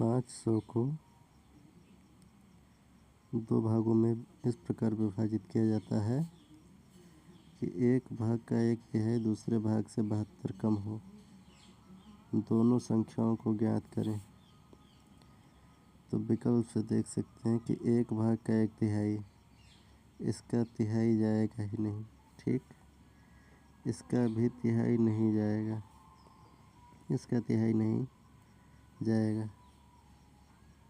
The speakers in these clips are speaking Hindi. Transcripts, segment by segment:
500 को दो भागों में इस प्रकार विभाजित किया जाता है कि एक भाग का 1/3 दूसरे भाग से 72 कम हो। दोनों संख्याओं को ज्ञात करें। तो विकल्प से देख सकते हैं कि एक भाग का 1/3, इसका तिहाई जाएगा ही नहीं, ठीक। इसका भी तिहाई नहीं जाएगा, इसका तिहाई नहीं जाएगा।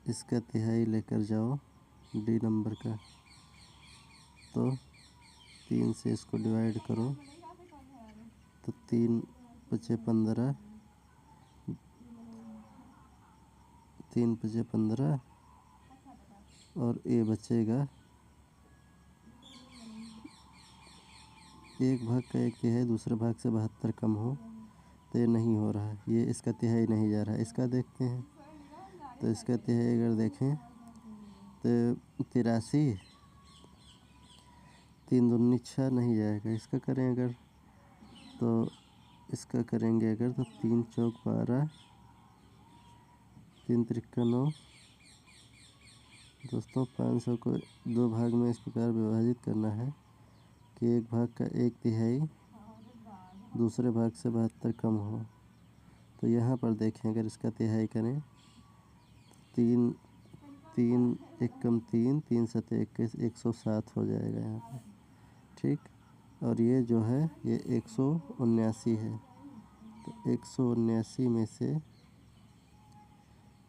इसका तिहाई लेकर जाओ डी नंबर का, तो 3 से इसको डिवाइड करो तो 3 पचे 15, 3 पचे 15 और ए बचेगा। एक भाग का 1/3 दूसरे भाग से 72 कम हो, तो ये नहीं हो रहा, ये इसका तिहाई नहीं जा रहा। इसका देखते हैं, तो इसका तिहाई अगर देखें तो 83, 3 दूनी 6 नहीं जाएगा। इसका करें अगर, तो इसका करेंगे अगर तो 3 चौक 12, 3 त्रिक्का 9। दोस्तों 500 को दो भाग में इस प्रकार विभाजित करना है कि एक भाग का 1/3 दूसरे भाग से 72 कम हो। तो यहाँ पर देखें, अगर इसका तिहाई करें, 3 3 एक कम 3, 3 सते 21, 107 हो जाएगा यहाँ पे, ठीक। और ये जो है ये 179 है, तो 179 में से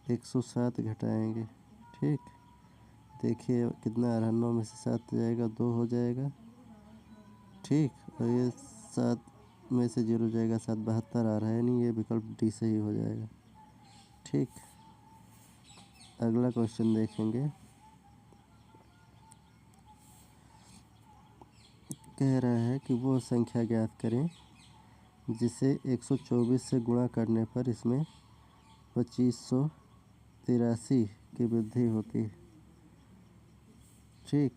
107 घटाएंगे, ठीक। देखिए कितना आ रहा, 9 में से 7 जाएगा, 2 हो जाएगा, ठीक। और ये 7 में से 0 जाएगा, 7 72 आ रहा है, यानी ये विकल्प डी सही हो जाएगा, ठीक। अगला क्वेश्चन देखेंगे। कह रहा है कि वो संख्या ज्ञात करें जिसे 124 से गुणा करने पर इसमें 2583 की वृद्धि होती है, ठीक।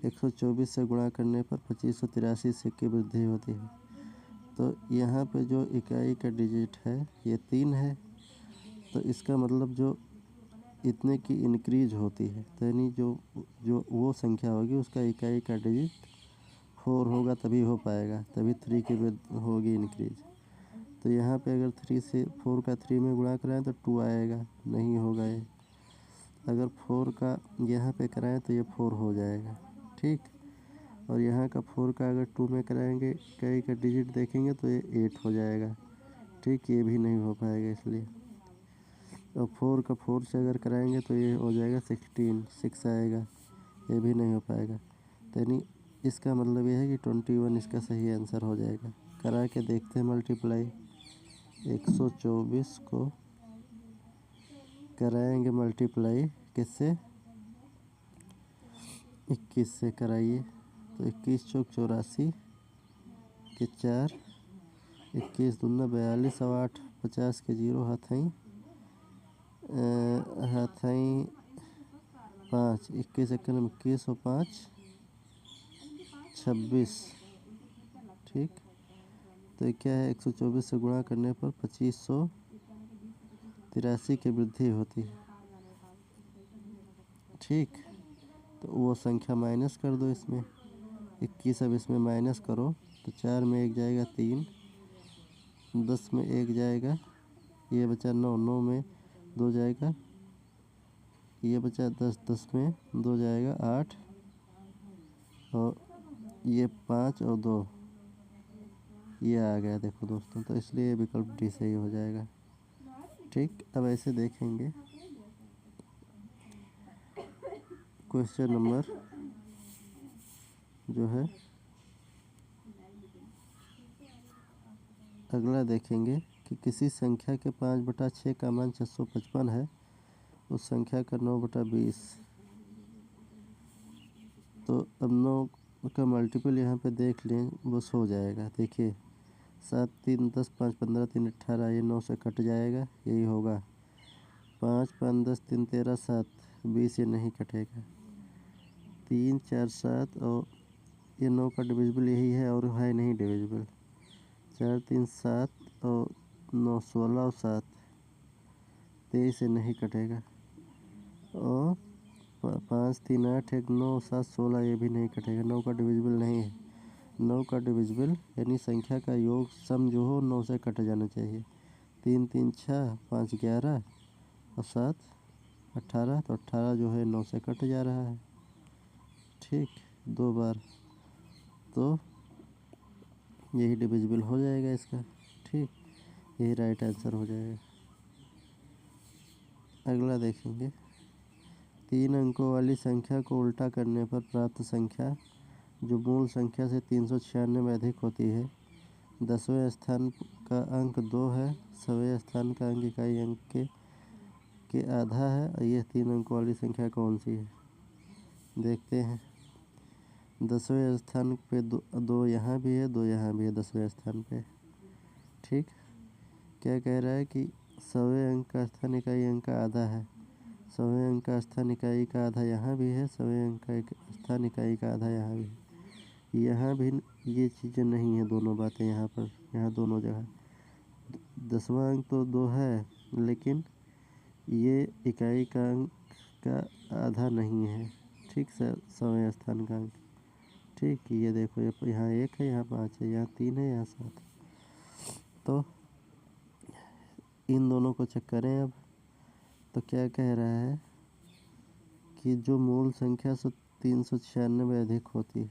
124 से गुणा करने पर 2583 से की वृद्धि होती है। तो यहाँ पे जो इकाई का डिजिट है ये 3 है, तो इसका मतलब जो इतने की इंक्रीज होती है, तो यानी जो जो वो संख्या होगी उसका इकाई का डिजिट 4 होगा, तभी हो पाएगा, तभी 3 की वृद्धि होगी इंक्रीज। तो यहाँ पे अगर 3 से 4 का 3 में गुणा कराएं तो 2 आएगा, नहीं होगा ये। अगर 4 का यहाँ पे कराएं तो ये 4 हो जाएगा, ठीक। और यहाँ का 4 का अगर 2 में कराएंगे, इकाई का डिजिट देखेंगे तो ये 8 हो जाएगा, ठीक। ये भी नहीं हो पाएगा इसलिए। और 4 का 4 से अगर कराएंगे तो ये हो जाएगा 16, 6 आएगा, ये भी नहीं हो पाएगा। तो यानी इसका मतलब ये है कि 21 इसका सही आंसर हो जाएगा। करा के देखते हैं मल्टीप्लाई। 124 को कराएंगे मल्टीप्लाई किससे, 21 से कराइए, तो 21 चौक 84 के 4, 21 दूना 42 और 8 50 के 0 हाथाई 5, 21 एकम 21 और 5 26, ठीक। तो क्या है, 124 से गुणा करने पर 2583 की वृद्धि होती है, ठीक। तो वो संख्या माइनस कर दो इसमें, 21 अब इसमें माइनस करो तो 4 में 1 जाएगा 3, 10 में 1 जाएगा, ये बचा 9, 9 में 2 जाएगा, ये बचा 10, 10 में 2 जाएगा 8, और ये 5 और 2 ये आ गया, देखो दोस्तों। तो इसलिए विकल्प डी सही हो जाएगा, ठीक। अब ऐसे देखेंगे क्वेश्चन नंबर जो है अगला देखेंगे कि किसी संख्या के 5/6 का मान 655 है, उस संख्या का 9/20। तो अब 9 का मल्टीपल यहाँ पे देख लें, बस हो जाएगा। देखिए 7 3 10 5 15 3 18, ये 9 से कट जाएगा, यही होगा। 5 5 10 3 13 7 20, ये नहीं कटेगा। 3 4 7 और ये 9 का डिविजिबल यही है और है नहीं डिविजिबल। 4 3 7 और 9 16 और 7 23 से नहीं कटेगा। और 5 3 8 1 9 7 16 ये भी नहीं कटेगा। 9 का डिविजिबल नहीं है। 9 का डिविजिबल यानी संख्या का योग सम जो हो 9 से कट जाना चाहिए। 3 3 6 5 11 और 7 18। तो 18 जो है 9 से कट जा रहा है। ठीक, 2 बार, तो यही डिविजिबल हो जाएगा इसका। ठीक, यही राइट आंसर हो जाएगा। अगला देखेंगे, 3 अंकों वाली संख्या को उल्टा करने पर प्राप्त संख्या जो मूल संख्या से 396 में अधिक होती है। 10वें स्थान का अंक 2 है। 100वें स्थान का अंक इकाई अंक के आधा है। और यह 3 अंकों वाली संख्या कौन सी है? देखते हैं। 10वें स्थान पे 2 यहाँ भी है, 2 यहाँ भी है 10वें स्थान पे। ठीक, क्या कह रहा है कि 100वें अंक का स्थान इकाई अंक का आधा है। 100वें अंक का स्थान इकाई का आधा यहाँ भी है। 100वें अंक का स्थान इकाई का आधा यहाँ भी है। यहाँ भी ये चीज़ें नहीं है, दोनों बातें यहाँ पर, यहाँ दोनों जगह 10वां अंक तो 2 है, लेकिन ये इकाई का अंक का आधा नहीं है। ठीक, 100वें स्थान का अंक। ठीक, ये देखो, ये यहाँ 1 है, यहाँ 5 है, यहाँ 3 है, यहाँ 7। तो इन दोनों को चेक करें अब। तो क्या कह रहा है कि जो मूल संख्या से 396 में अधिक होती है,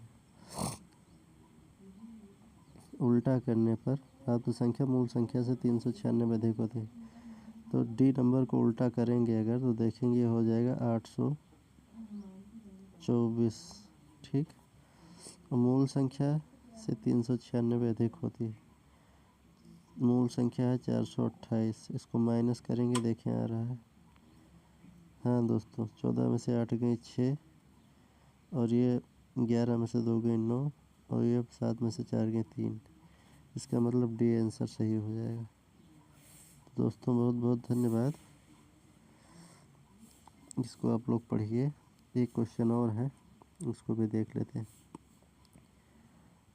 उल्टा करने पर प्राप्त संख्या मूल संख्या से 396 में अधिक होती है। तो डी नंबर को उल्टा करेंगे अगर, तो देखेंगे हो जाएगा 824। ठीक, और मूल संख्या से 396 अधिक होती है। मूल संख्या है 428। इसको माइनस करेंगे, देखें आ रहा है। हाँ दोस्तों, 14 में से 8 गई 6, और ये 11 में से 2 गई 9, और ये 7 में से 4 गई 3। इसका मतलब डी आंसर सही हो जाएगा। तो दोस्तों बहुत बहुत धन्यवाद। इसको आप लोग पढ़िए। एक क्वेश्चन और है, उसको भी देख लेते हैं।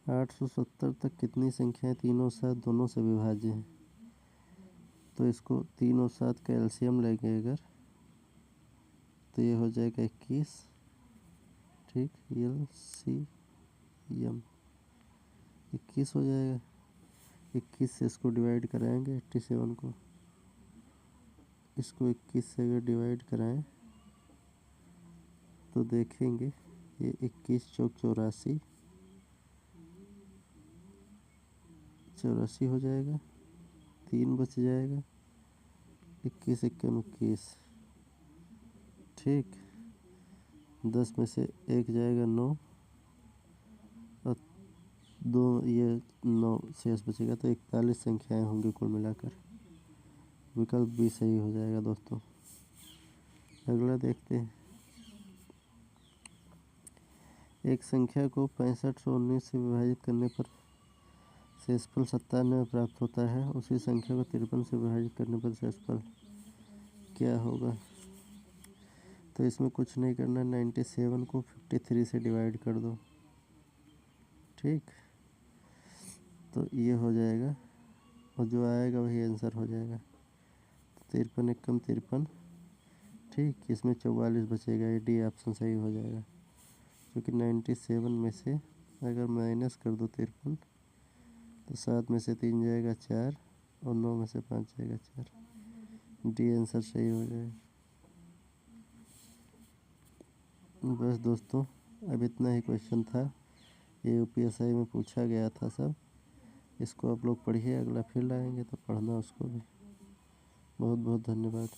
870 तक कितनी संख्याएं 3 और 7 दोनों से विभाज्य हैं? तो इसको 3 और 7 का एलसीएम लेंगे अगर, तो ये हो जाएगा 21। ठीक, LCM 21 हो जाएगा। 21 से इसको डिवाइड कराएंगे 87 को। इसको 21 से अगर डिवाइड कराएं तो देखेंगे ये 21 चौक 84 हो जाएगा। 3 बच जाएगा। 21 एक्के 21। ठीक, 10 में से 1 जाएगा 9, और 2 ये 9 शेष बचेगा। तो 41 संख्याएं होंगी कुल मिलाकर। विकल्प भी सही हो जाएगा दोस्तों। अगला देखते हैं। एक संख्या को 6519 से विभाजित करने पर शेषफल 97 प्राप्त होता है। उसी संख्या को 53 से विभाजित करने पर शेषफल क्या होगा? तो इसमें कुछ नहीं करना, 97 को 53 से डिवाइड कर दो। ठीक, तो ये हो जाएगा, और जो आएगा वही आंसर हो जाएगा। 53 एकम 53। ठीक, इसमें 44 बचेगा। ये डी ऑप्शन सही हो जाएगा, क्योंकि 97 में से अगर माइनस कर दो 53, तो 7 में से 3 जाएगा 4, और 9 में से 5 जाएगा 4। डी आंसर सही हो जाएगा। बस दोस्तों, अब इतना ही क्वेश्चन था। ये यूपीएससी में पूछा गया था सब। इसको आप लोग पढ़िए। अगला फिर लाएंगे तो पढ़ना उसको भी। बहुत बहुत धन्यवाद।